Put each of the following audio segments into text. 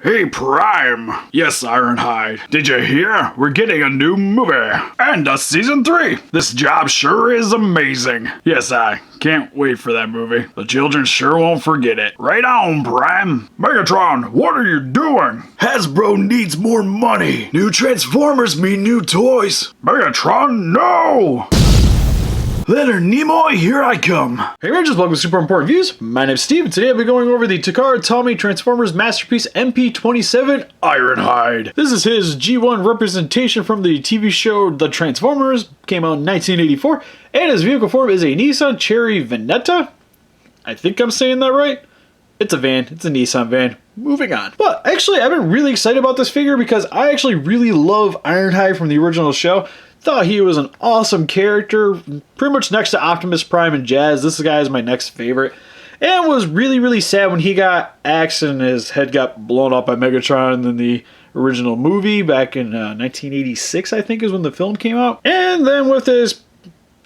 Hey, Prime! Yes, Ironhide. Did you hear? We're getting a new movie. And a season 3. This job sure is amazing. Yes, I can't wait for that movie. The children sure won't forget it. Right on, Prime. Megatron, what are you doing? Hasbro needs more money. New Transformers mean new toys. Megatron, no! Leonard Nimoy, here I come. Hey Rangers, welcome to Super Important Views. My name's Steve, and today I'll be going over the Takara Tomy Transformers masterpiece MP-27 Ironhide. This is his G1 representation from the TV show The Transformers, came out in 1984, and his vehicle form is a Nissan Cherry Veneta. I think I'm saying that right. It's a van, it's a Nissan van. Moving on. But actually, I've been really excited about this figure because I actually really love Ironhide from the original show. Thought he was an awesome character, pretty much next to Optimus Prime and Jazz. This guy is my next favorite. And was really sad when he got axed and his head got blown up by Megatron in the original movie back in 1986, I think is when the film came out. And then with his,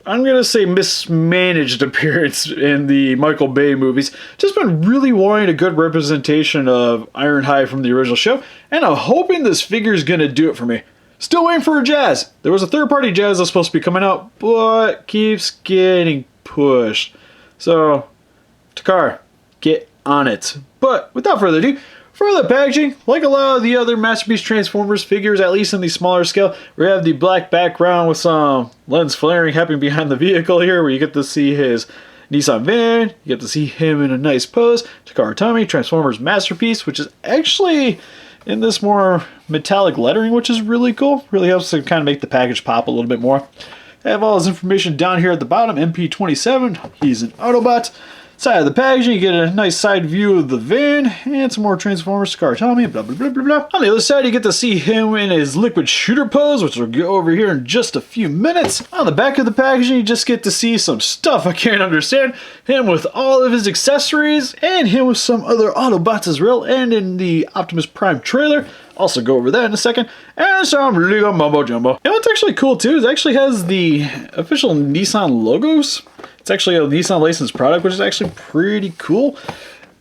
I'm going to say, mismanaged appearance in the Michael Bay movies, just been really wanting a good representation of Ironhide from the original show. And I'm hoping this figure is going to do it for me. Still waiting for a Jazz. There was a third-party Jazz that's supposed to be coming out, but keeps getting pushed. So, Takara, get on it. But without further ado, for the packaging, like a lot of the other Masterpiece Transformers figures, at least in the smaller scale, we have the black background with some lens flaring happening behind the vehicle here, where you get to see his Nissan van, you get to see him in a nice pose. Takara Tomy, Transformers Masterpiece, which is actually in this more metallic lettering, which is really cool. Really helps to kind of make the package pop a little bit more. I have all his information down here at the bottom. MP-27, he's an Autobot. Side of the packaging, you get a nice side view of the van, and some more Transformers, Takara Tomy, blah, blah, blah, blah, blah. On the other side, you get to see him in his liquid shooter pose, which we'll go over here in just a few minutes. On the back of the packaging, you just get to see some stuff I can't understand. Him with all of his accessories, and him with some other Autobots as well, and in the Optimus Prime trailer. Also go over that in a second. And some legal mumbo jumbo. And what's actually cool too is it actually has the official Nissan logos. It's actually a Nissan licensed product, which is actually pretty cool.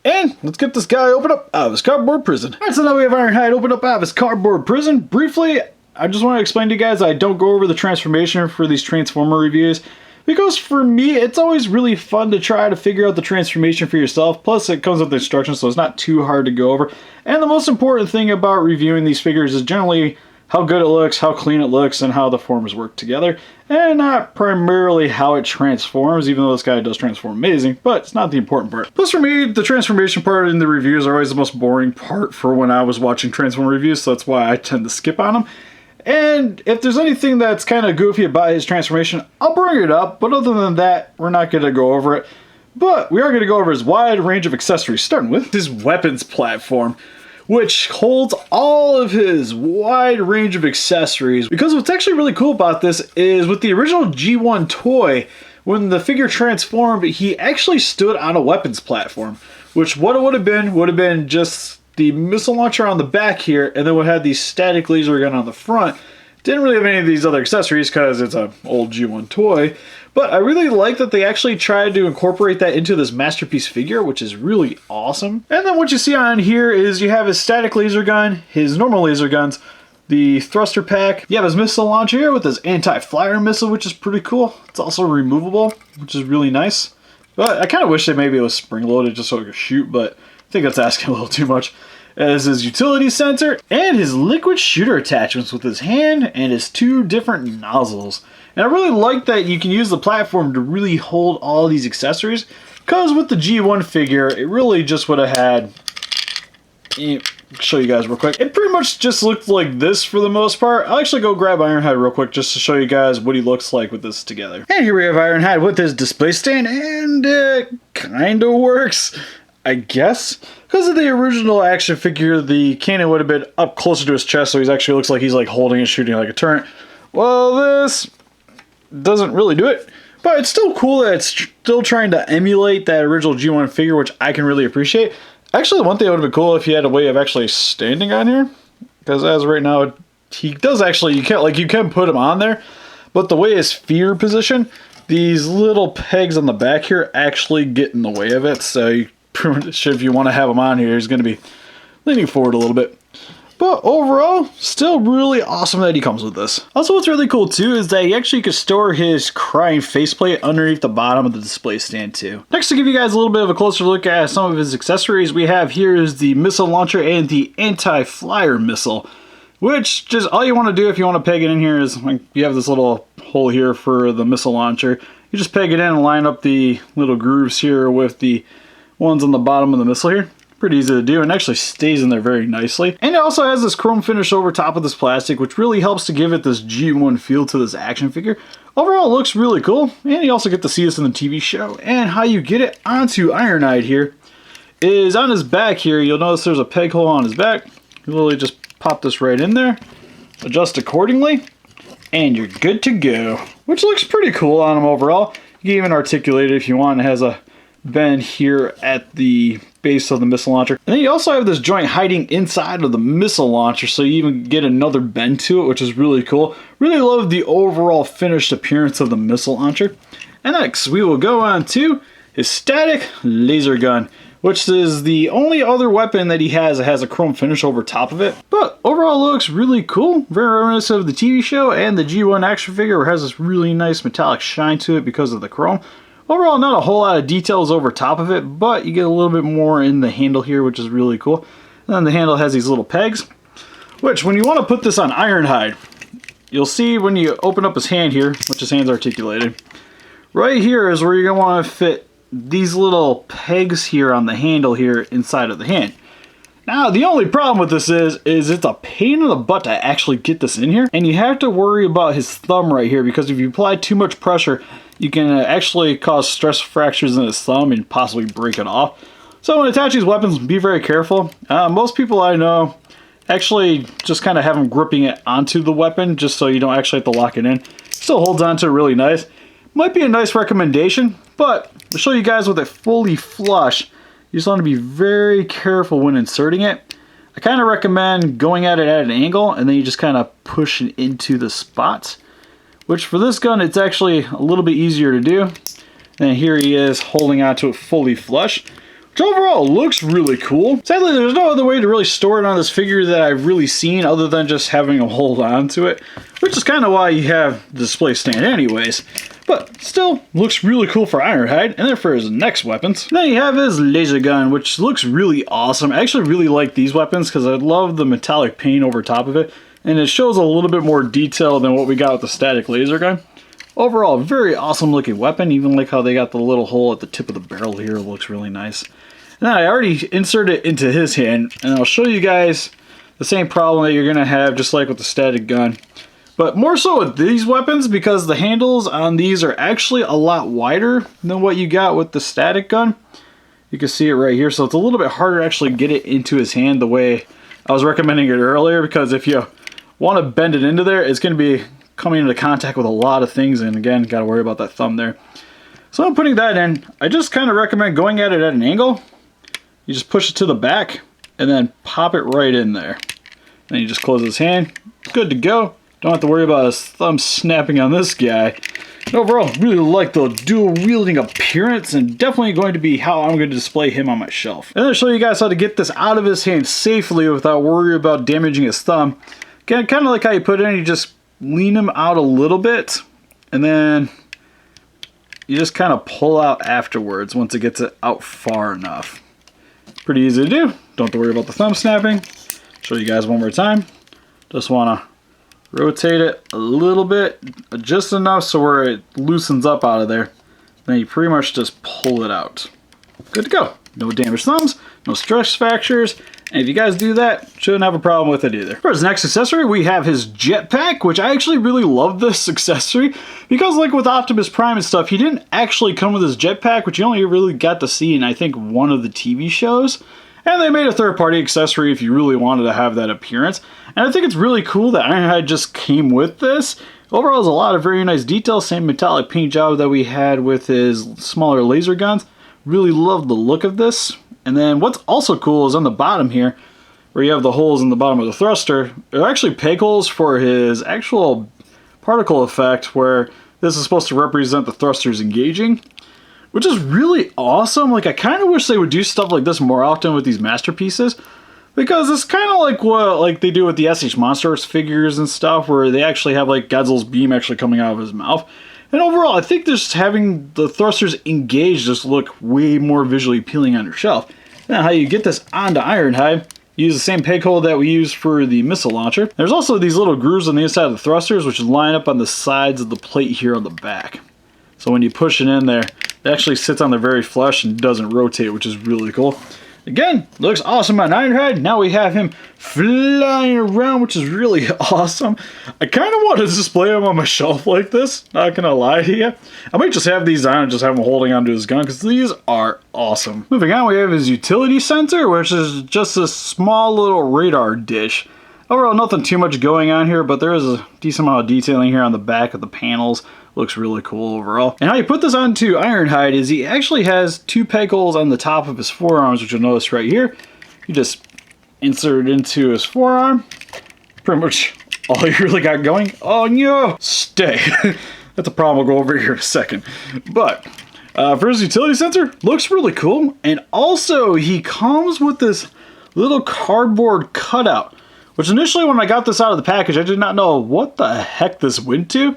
And let's get this guy opened up out of his cardboard prison. Alright, so now we have Ironhide opened up out of his cardboard prison. Briefly, I just want to explain to you guys I don't go over the transformation for these Transformer reviews, because for me, it's always really fun to try to figure out the transformation for yourself. Plus, it comes with instructions, so it's not too hard to go over. And the most important thing about reviewing these figures is generally how good it looks, how clean it looks, and how the forms work together. And not primarily how it transforms, even though this guy does transform amazing, but it's not the important part. Plus for me, the transformation part in the reviews are always the most boring part for when I was watching Transformer reviews, so that's why I tend to skip on them. And if there's anything that's kind of goofy about his transformation, I'll bring it up, but other than that, we're not going to go over it. But we are going to go over his wide range of accessories, starting with his weapons platform, which holds all of his wide range of accessories. Because what's actually really cool about this is with the original G1 toy, when the figure transformed, he actually stood on a weapons platform, which what it would have been just the missile launcher on the back here, and then we had the static laser gun on the front. Didn't really have any of these other accessories because it's an old G1 toy, but I really like that they actually tried to incorporate that into this masterpiece figure, which is really awesome. And then what you see on here is you have his static laser gun, his normal laser guns, the thruster pack. You have his missile launcher here with his anti-flyer missile, which is pretty cool. It's also removable, which is really nice. But I kind of wish that maybe it was spring-loaded just so it could shoot, but I think that's asking a little too much. As his utility sensor and his liquid shooter attachments with his hand and his two different nozzles. And I really like that you can use the platform to really hold all these accessories, because with the G1 figure, it really just would have had, show you guys real quick. It pretty much just looked like this for the most part. I'll actually go grab Ironhide real quick just to show you guys what he looks like with this together. And here we have Ironhide with his display stand, and it kind of works, I guess. Because of the original action figure, the cannon would have been up closer to his chest, so he actually looks like he's like holding and shooting like a turret. Well, this doesn't really do it, but it's still cool that it's still trying to emulate that original G1 figure, which I can really appreciate. Actually, one thing that would have been cool if he had a way of actually standing on here, because as of right now, he does actually, you can put him on there, but the way his feet are positioned, these little pegs on the back here actually get in the way of it, so you pretty much, if you want to have him on here, he's going to be leaning forward a little bit. But overall, still really awesome that he comes with this. Also, what's really cool too is that he actually could store his crying faceplate underneath the bottom of the display stand too. Next, to give you guys a little bit of a closer look at some of his accessories, we have here is the missile launcher and the anti-flyer missile. Which, just all you want to do if you want to peg it in here is, like, you have this little hole here for the missile launcher. You just peg it in and line up the little grooves here with the ones on the bottom of the missile here. Pretty easy to do, and actually stays in there very nicely. And it also has this chrome finish over top of this plastic, which really helps to give it this G1 feel to this action figure. Overall, it looks really cool, and you also get to see this in the TV show. And how you get it onto Ironhide here is on his back here. You'll notice there's a peg hole on his back. You literally just pop this right in there, adjust accordingly, and you're good to go. Which looks pretty cool on him overall. You can even articulate it if you want. It has a bend here at the base of the missile launcher. And then you also have this joint hiding inside of the missile launcher, so you even get another bend to it, which is really cool. Really love the overall finished appearance of the missile launcher. And next, we will go on to his static laser gun, which is the only other weapon that he has that has a chrome finish over top of it. But overall looks really cool. Very reminiscent of the TV show and the G1 action figure, where it has this really nice metallic shine to it because of the chrome. Overall, not a whole lot of details over top of it, but you get a little bit more in the handle here, which is really cool. And then the handle has these little pegs, which when you want to put this on Ironhide, you'll see when you open up his hand here, which his hand's articulated, right here is where you're going to want to fit these little pegs here on the handle here inside of the hand. Now, the only problem with this is it's a pain in the butt to actually get this in here, and you have to worry about his thumb right here, because if you apply too much pressure, you can actually cause stress fractures in his thumb and possibly break it off. So when attaching these weapons, be very careful. Most people I know actually just kind of have them gripping it onto the weapon just so you don't actually have to lock it in. Still holds on to it really nice. Might be a nice recommendation, but to show you guys with it fully flush, you just want to be very careful when inserting it. I kind of recommend going at it at an angle, and then you just kind of push it into the spots. Which for this gun, it's actually a little bit easier to do. And here he is holding onto it fully flush, which overall looks really cool. Sadly, there's no other way to really store it on this figure that I've really seen other than just having him hold on to it, which is kind of why you have the display stand anyways. But still, looks really cool for Ironhide. And then for his next weapons, then you have his laser gun, which looks really awesome. I actually really like these weapons because I love the metallic paint over top of it. And it shows a little bit more detail than what we got with the static laser gun. Overall, very awesome looking weapon. Even like how they got the little hole at the tip of the barrel here. It looks really nice. Now, I already inserted it into his hand, and I'll show you guys the same problem that you're going to have just like with the static gun. But more so with these weapons, because the handles on these are actually a lot wider than what you got with the static gun. You can see it right here, so it's a little bit harder to actually get it into his hand the way I was recommending it earlier, because if you want to bend it into there, it's going to be coming into contact with a lot of things, and again, got to worry about that thumb there. So I'm putting that in. I just kind of recommend going at it at an angle. You just push it to the back, and then pop it right in there. Then you just close his hand. Good to go. Don't have to worry about his thumb snapping on this guy. And overall, really like the dual wielding appearance, and definitely going to be how I'm going to display him on my shelf. And then I'll show you guys how to get this out of his hand safely without worrying about damaging his thumb. Again, kind of like how you put it in, you just lean him out a little bit, and then you just kind of pull out afterwards once it gets it out far enough. Pretty easy to do. Don't have to worry about the thumb snapping. Show you guys one more time. Just want to rotate it a little bit, just enough so where it loosens up out of there. Then you pretty much just pull it out. Good to go. No damaged thumbs, no stress fractures, and if you guys do that, shouldn't have a problem with it either. For his next accessory, we have his jetpack, which I actually really love this accessory, because like with Optimus Prime and stuff, he didn't actually come with his jetpack, which you only really got to see in, I think, one of the TV shows. And they made a third-party accessory if you really wanted to have that appearance. And I think it's really cool that Ironhide just came with this. Overall, there's a lot of very nice details. Same metallic paint job that we had with his smaller laser guns. Really love the look of this. And then what's also cool is on the bottom here, where you have the holes in the bottom of the thruster, they're actually peg holes for his actual particle effect, where this is supposed to represent the thrusters engaging. Which is really awesome. Like, I kind of wish they would do stuff like this more often with these masterpieces. Because it's kind of like what like they do with the SH Monsters figures and stuff, where they actually have like Godzilla's beam actually coming out of his mouth. And overall, I think just having the thrusters engaged just look way more visually appealing on your shelf. Now, how you get this onto Ironhide, you use the same peg hole that we used for the missile launcher. There's also these little grooves on the inside of the thrusters, which line up on the sides of the plate here on the back. So when you push it in there, it actually sits on there very flush and doesn't rotate, which is really cool. Again, looks awesome on Ironhide. Now we have him flying around, which is really awesome. I kind of want to display him on my shelf like this, not gonna lie to you. I might just have these on and just have him holding onto his gun, because these are awesome. Moving on, we have his utility sensor, which is just a small little radar dish. Overall, nothing too much going on here, but there is a decent amount of detailing here on the back of the panels. Looks really cool overall. And how you put this onto Ironhide is he actually has 2 peg holes on the top of his forearms, which you'll notice right here. You just insert it into his forearm. Pretty much all you really got going. Oh no! Stay. That's a problem we'll go over here in a second. But for his utility sensor, looks really cool. And also, he comes with this little cardboard cutout, which initially when I got this out of the package, I did not know what the heck this went to.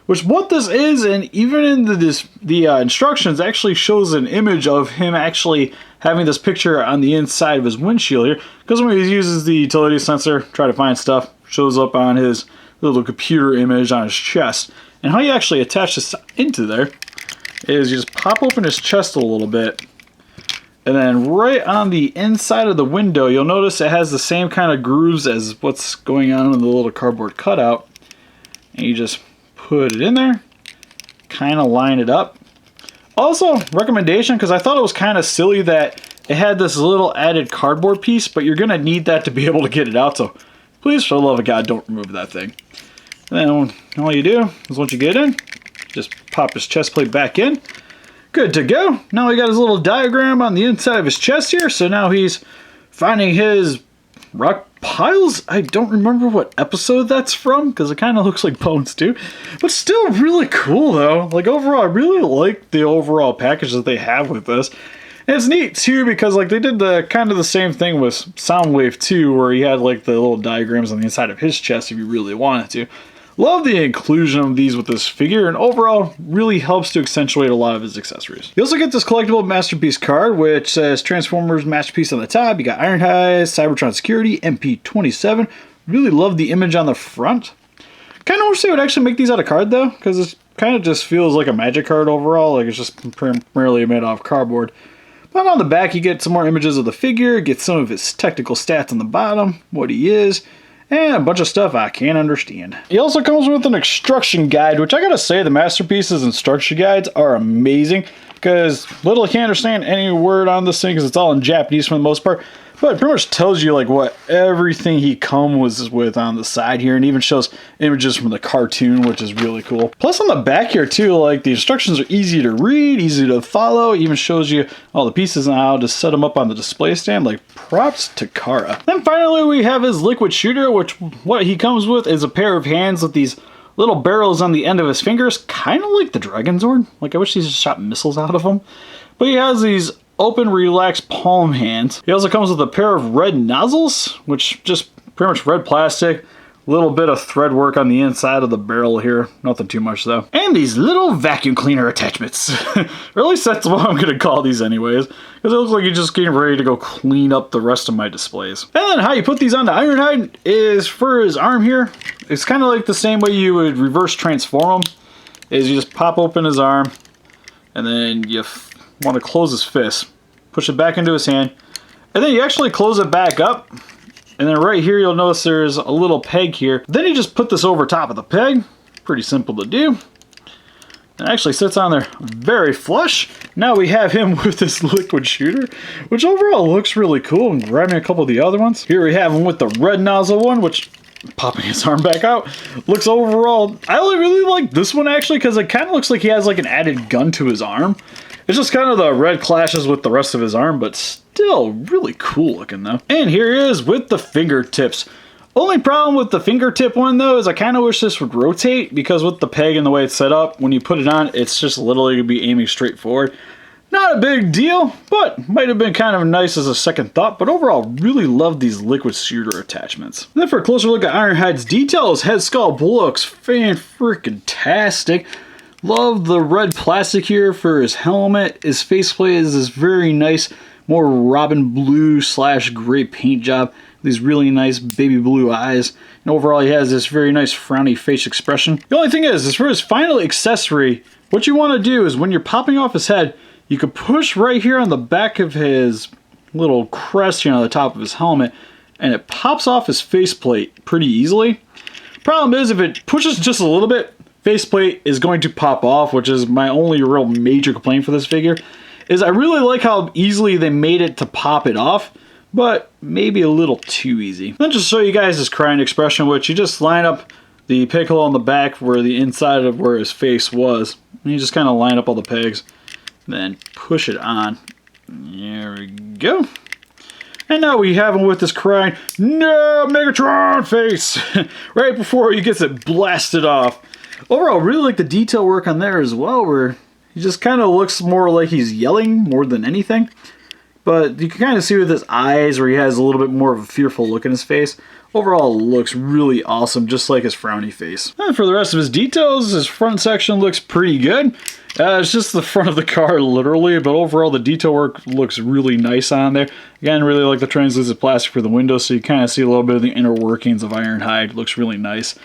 Which what this is, and even in the instructions actually shows an image of him actually having this picture on the inside of his windshield here. Because when he uses the utility sensor, try to find stuff, shows up on his little computer image on his chest. And how you actually attach this into there is you just pop open his chest a little bit. And then right on the inside of the window, you'll notice it has the same kind of grooves as what's going on in the little cardboard cutout. And you just put it in there, kind of line it up. Also, recommendation, because I thought it was kind of silly that it had this little added cardboard piece, but you're going to need that to be able to get it out, so please, for the love of God, don't remove that thing. And then all you do is once you get in, just pop his chest plate back in. Good to go. Now we got his little diagram on the inside of his chest here, so now he's finding his rock piles. I don't remember what episode that's from, because it kind of looks like bones too. But still really cool though. Like overall, I really like the overall package that they have with this. And it's neat too, because like they did the kind of the same thing with Soundwave 2, where he had like the little diagrams on the inside of his chest if you really wanted to. Love the inclusion of these with this figure, and overall really helps to accentuate a lot of his accessories. You also get this collectible Masterpiece card, which says Transformers Masterpiece on the top. You got Ironhide, Cybertron Security, MP-27. Really love the image on the front. Kind of wish they would actually make these out of card though, because it kind of just feels like a magic card overall. Like it's just primarily made off cardboard. But on the back, you get some more images of the figure, get some of his technical stats on the bottom, what he is, and a bunch of stuff I can't understand. He also comes with an instruction guide, which I gotta say the Masterpiece's instruction guides are amazing, because little I can't understand any word on this thing because it's all in Japanese for the most part. But it pretty much tells you like what everything he comes with on the side here, and even shows images from the cartoon, which is really cool. Plus on the back here too, like the instructions are easy to read, easy to follow. It even shows you all the pieces and how to set them up on the display stand. Like props to Takara. Then finally we have his liquid shooter, which what he comes with is a pair of hands with these little barrels on the end of his fingers, kind of like the Dragon Zord. Like I wish he just shot missiles out of them. But he has these open, relaxed palm hands. He also comes with a pair of red nozzles, which just pretty much red plastic. A little bit of thread work on the inside of the barrel here. Nothing too much though. And these little vacuum cleaner attachments. Or at least that's what I'm going to call these anyways. Because it looks like you're just getting ready to go clean up the rest of my displays. And then how you put these onto Ironhide is for his arm here. It's kind of like the same way you would reverse transform him. Is you just pop open his arm. And then you want to close his fist. Push it back into his hand. And then you actually close it back up. And then right here, you'll notice there's a little peg here. Then you just put this over top of the peg. Pretty simple to do. It actually sits on there very flush. Now we have him with this liquid shooter, which overall looks really cool. And grabbing a couple of the other ones. Here we have him with the red nozzle one, which popping his arm back out. Looks overall, I really like this one actually, because it kind of looks like he has like an added gun to his arm. It's just kind of the red clashes with the rest of his arm, but still really cool looking though. And here he is with the fingertips. Only problem with the fingertip one though is I kind of wish this would rotate, because with the peg and the way it's set up, when you put it on, it's just literally going to be aiming straight forward. Not a big deal, but might have been kind of nice as a second thought, but overall really love these liquid shooter attachments. And then for a closer look at Ironhide's details, head sculpt looks fan-freaking-tastic. Love the red plastic here for his helmet. His faceplate is this very nice, more robin blue / gray paint job. These really nice baby blue eyes. And overall he has this very nice frowny face expression. The only thing is for his final accessory, what you want to do is when you're popping off his head, you could push right here on the back of his little crest here on the top of his helmet, and it pops off his faceplate pretty easily. Problem is, if it pushes just a little bit, faceplate is going to pop off, which is my only real major complaint for this figure. Is I really like how easily they made it to pop it off, but maybe a little too easy. Then just show you guys his crying expression, which you just line up the peg hole on the back where the inside of where his face was. And you just kind of line up all the pegs. Then push it on. There we go. And now we have him with this crying, "No, Megatron!" face right before he gets it blasted off. Overall, really like the detail work on there as well, where he just kind of looks more like he's yelling more than anything. But you can kind of see with his eyes where he has a little bit more of a fearful look in his face. Overall, looks really awesome, just like his frowny face. And for the rest of his details, his front section looks pretty good. It's just the front of the car, literally, but overall the detail work looks really nice on there. Again, really like the translucent plastic for the windows, so you kind of see a little bit of the inner workings of Ironhide. Looks really nice.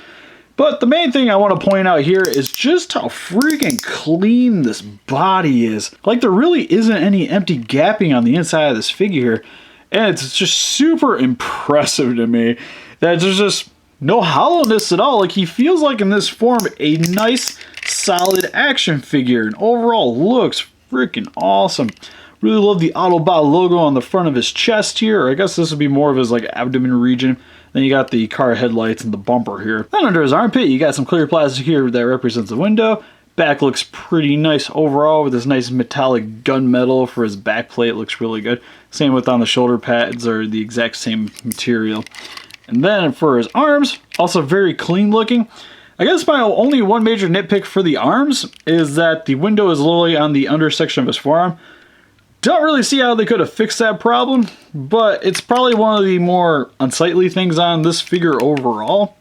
But the main thing I want to point out here is just how freaking clean this body is. Like, there really isn't any empty gapping on the inside of this figure here. And it's just super impressive to me that there's just no hollowness at all. Like, he feels like in this form a nice, solid action figure. And overall looks freaking awesome. Really love the Autobot logo on the front of his chest here. Or I guess this would be more of his like abdomen region. Then you got the car headlights and the bumper here. Then under his armpit, you got some clear plastic here that represents the window. Back looks pretty nice overall with this nice metallic gunmetal for his back plate. Looks really good. Same with on the shoulder pads, are the exact same material. And then for his arms, also very clean looking. I guess my only one major nitpick for the arms is that the window is literally on the under section of his forearm. Don't really see how they could have fixed that problem, but it's probably one of the more unsightly things on this figure overall.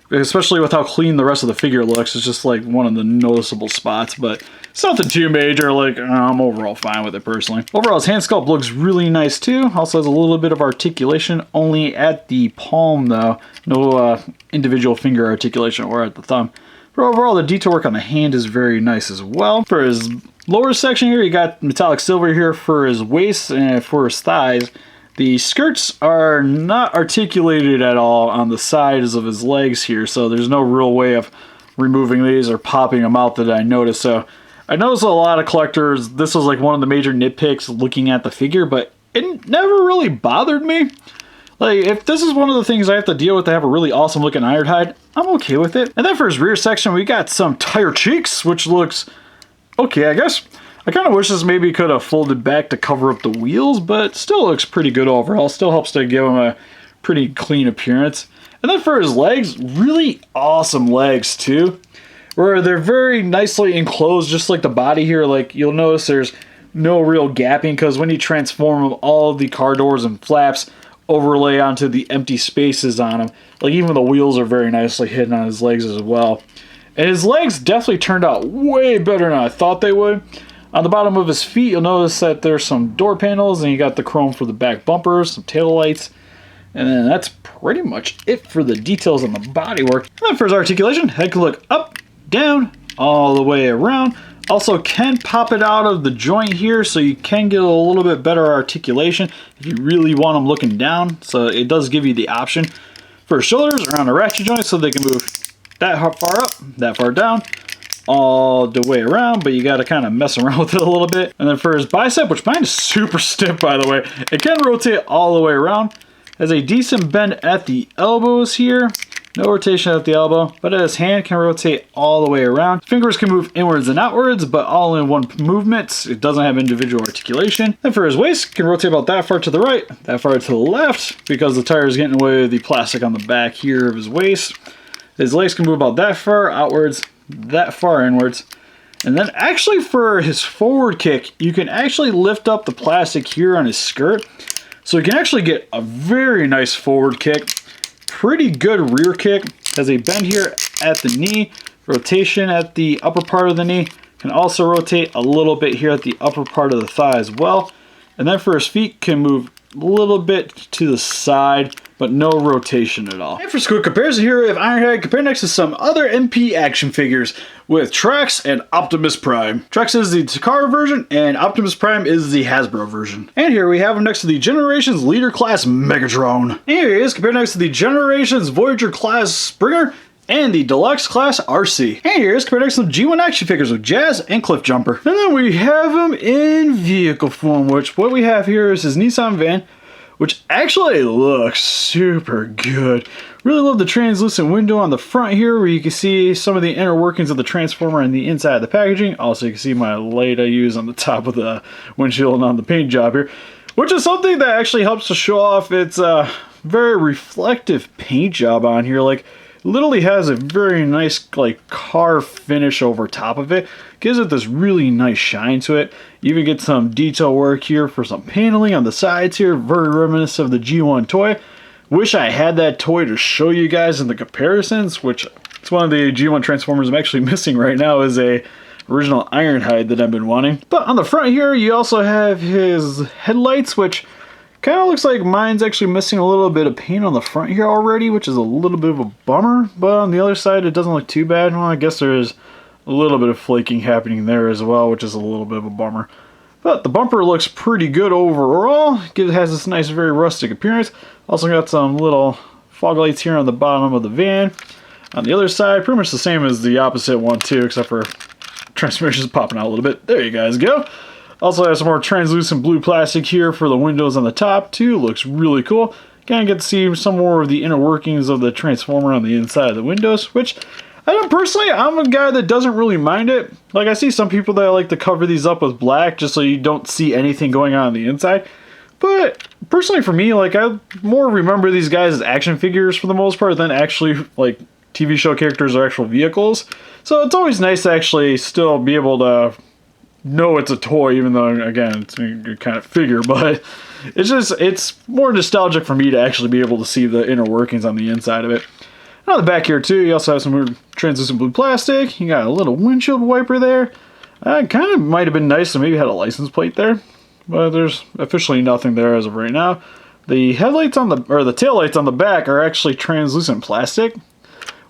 Especially with how clean the rest of the figure looks. It's just like one of the noticeable spots, but it's nothing too major. Like, I'm overall fine with it personally. Overall, his hand sculpt looks really nice too. Also has a little bit of articulation, only at the palm though. No individual finger articulation or at the thumb. But overall, the detail work on the hand is very nice as well. For his lower section here, you got metallic silver here for his waist and for his thighs. The skirts are not articulated at all on the sides of his legs here, so there's no real way of removing these or popping them out that I noticed. So I noticed a lot of collectors, this was like one of the major nitpicks looking at the figure, but it never really bothered me. Like, if this is one of the things I have to deal with to have a really awesome looking Ironhide, I'm okay with it. And then for his rear section, we got some tire cheeks, which looks okay, I guess. I kind of wish this maybe could have folded back to cover up the wheels, but still looks pretty good overall. Still helps to give him a pretty clean appearance. And then for his legs, really awesome legs too, where they're very nicely enclosed, just like the body here. Like, you'll notice there's no real gapping because when you transform them, all of the car doors and flaps overlay onto the empty spaces on them. Like, even the wheels are very nicely hidden on his legs as well. And his legs definitely turned out way better than I thought they would. On the bottom of his feet, you'll notice that there's some door panels, and you got the chrome for the back bumpers, some tail lights, and then that's pretty much it for the details on the bodywork. And then for his articulation, head can look up, down, all the way around. Also can pop it out of the joint here, so you can get a little bit better articulation if you really want them looking down. So it does give you the option. For his shoulders, around the ratchet joint, so they can move that far up, that far down, all the way around, but you got to kind of mess around with it a little bit. And then for his bicep, which mine is super stiff by the way, it can rotate all the way around. Has a decent bend at the elbows here. No rotation at the elbow, but his hand can rotate all the way around. Fingers can move inwards and outwards, but all in one movement. It doesn't have individual articulation. And for his waist, can rotate about that far to the right, that far to the left, because the tire is getting away with the plastic on the back here of his waist. His legs can move about that far outwards, that far inwards. And then actually for his forward kick, you can actually lift up the plastic here on his skirt. So you can actually get a very nice forward kick. Pretty good rear kick. Has a bend here at the knee. Rotation at the upper part of the knee. Can also rotate a little bit here at the upper part of the thigh as well. And then for his feet, can move a little bit to the side, but no rotation at all. And for quick comparison here, we have Ironhide compared next to some other MP action figures with Trax and Optimus Prime. Trax is the Takara version, and Optimus Prime is the Hasbro version. And here we have him next to the Generations Leader Class Megatron. And here he is compared next to the Generations Voyager Class Springer and the Deluxe Class RC. And here's compared next to some G1 action figures with Jazz and Cliff Jumper. And then we have him in vehicle form, which what we have here is his Nissan van, which actually looks super good. Really love the translucent window on the front here where you can see some of the inner workings of the Transformer on the inside of the packaging. Also, you can see my light I use on the top of the windshield and on the paint job here, which is something that actually helps to show off its very reflective paint job on here. Like, literally has a very nice like car finish over top of it. Gives it this really nice shine to it. You even get some detail work here for some paneling on the sides here. Very reminiscent of the G1 toy. Wish I had that toy to show you guys in the comparisons, which it's one of the G1 Transformers I'm actually missing right now is a original Ironhide that I've been wanting. But on the front here, you also have his headlights, which kind of looks like mine's actually missing a little bit of paint on the front here already, which is a little bit of a bummer. But on the other side, it doesn't look too bad. Well, I guess there's a little bit of flaking happening there as well, which is a little bit of a bummer. But the bumper looks pretty good overall. It has this nice, very rustic appearance. Also got some little fog lights here on the bottom of the van. On the other side, pretty much the same as the opposite one too, except for transmission's popping out a little bit. There you guys go. Also has some more translucent blue plastic here for the windows on the top too. Looks really cool. Kind of get to see some more of the inner workings of the Transformer on the inside of the windows, which I don't personally, I'm a guy that doesn't really mind it. Like I see some people that like to cover these up with black just so you don't see anything going on the inside. But personally for me, like I more remember these guys as action figures for the most part than actually like TV show characters or actual vehicles. So it's always nice to actually still be able to know it's a toy, even though again it's a kind of figure, but it's more nostalgic for me to actually be able to see the inner workings on the inside of it. And on the back here too, you also have some weird translucent blue plastic. You got a little windshield wiper there. Kind of might have been nice to maybe had a license plate there, but there's officially nothing there as of right now. The headlights on the taillights on the back are actually translucent plastic,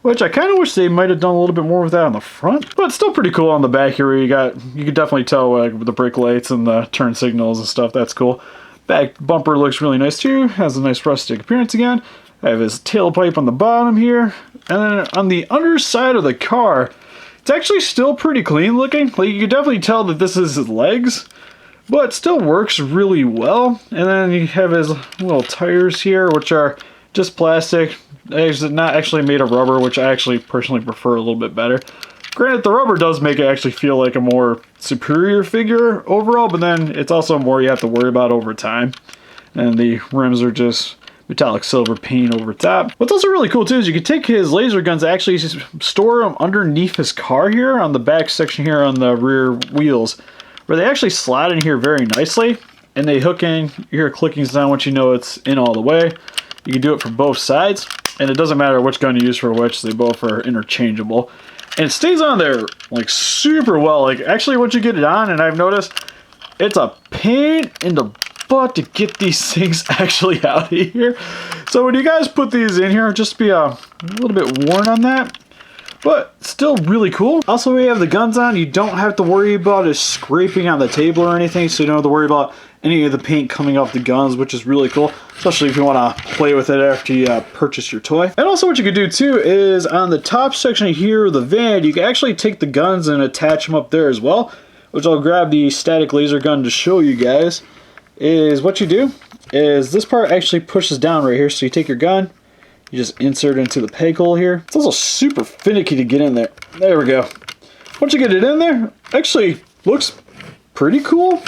which I kind of wish they might have done a little bit more with that on the front. But still pretty cool on the back here where you can definitely tell with the brake lights and the turn signals and stuff. That's cool. Back bumper looks really nice too. Has a nice rustic appearance again. I have his tailpipe on the bottom here. And then on the underside of the car, it's actually still pretty clean looking. Like you can definitely tell that this is his legs, but still works really well. And then you have his little tires here, which are just plastic. It's not actually made of rubber, which I actually personally prefer a little bit better. Granted, the rubber does make it actually feel like a more superior figure overall, but then it's also more you have to worry about over time. And the rims are just metallic silver paint over top. What's also really cool too is you can take his laser guns, actually store them underneath his car here on the back section here on the rear wheels, where they actually slide in here very nicely, and they hook in. You hear a clicking sound once you know it's in all the way. You can do it for both sides, and it doesn't matter which gun you use for which, they both are interchangeable. And it stays on there like super well. Like actually once you get it on, and I've noticed it's a pain in the butt to get these things actually out of here. So when you guys put these in here, just be a little bit worn on that, but still really cool. Also, when you have the guns on, you don't have to worry about it scraping on the table or anything, so you don't have to worry about any of the paint coming off the guns, which is really cool, especially if you want to play with it after you purchase your toy. And also what you can do too is on the top section here of the van, you can actually take the guns and attach them up there as well, which I'll grab the static laser gun to show you guys. Is what you do is this part actually pushes down right here, so you take your gun, you just insert it into the peg hole here. It's also super finicky to get in there. There we go. Once you get it in there, actually looks pretty cool.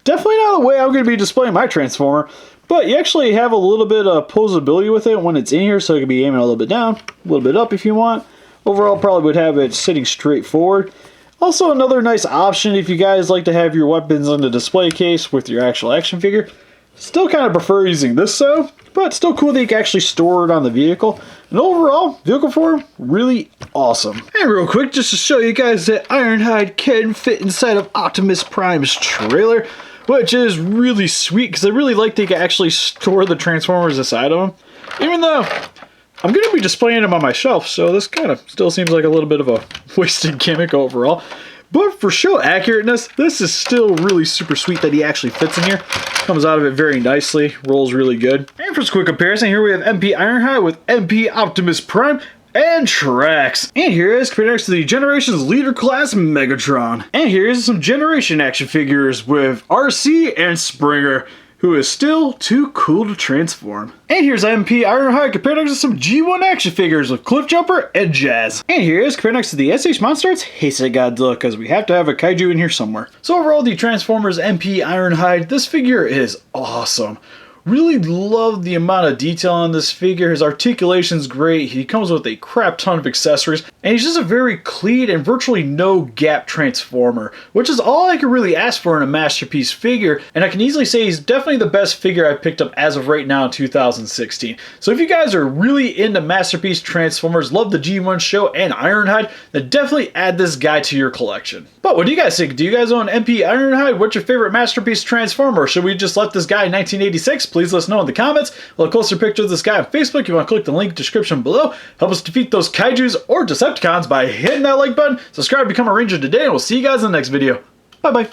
Definitely not the way I'm going to be displaying my Transformer, but you actually have a little bit of posability with it when it's in here, so it can be aiming a little bit down, a little bit up if you want, Overall, probably would have it sitting straight forward. Also, another nice option if you guys like to have your weapons on the display case with your actual action figure. Still kind of prefer using this though, but still cool that you can actually store it on the vehicle. And overall, vehicle form, really awesome. And real quick, just to show you guys that Ironhide can fit inside of Optimus Prime's trailer, which is really sweet because I really like that you can actually store the Transformers inside of them. Even though I'm going to be displaying them on my shelf, so this kind of still seems like a little bit of a wasted gimmick overall. But for show accurateness, this is still really super sweet that he actually fits in here. Comes out of it very nicely, rolls really good. And for this quick comparison, here we have MP Ironhide with MP Optimus Prime and Trax. And here is compared next to the Generations Leader Class Megatron. And here's some Generation action figures with RC and Springer, who is still too cool to transform. And here's MP Ironhide compared next to some G1 action figures with Cliffjumper and Jazz. And here is compared next to the SH Monsters Heisei Godzilla, because we have to have a kaiju in here somewhere. So overall, the Transformers MP Ironhide, this figure is awesome. Really love the amount of detail on this figure. His articulation's great. He comes with a crap ton of accessories. And he's just a very clean and virtually no gap transformer, which is all I could really ask for in a masterpiece figure. And I can easily say he's definitely the best figure I've picked up as of right now in 2016. So if you guys are really into masterpiece Transformers, love the G1 show and Ironhide, then definitely add this guy to your collection. But what do you guys think? Do you guys own MP Ironhide? What's your favorite masterpiece Transformer? Or should we just let this guy in 1986? Please let us know in the comments. A closer picture of this guy on Facebook. You want to click the link description below. Help us defeat those kaijus or Decepticons by hitting that like button. Subscribe, become a ranger today, and we'll see you guys in the next video. Bye bye.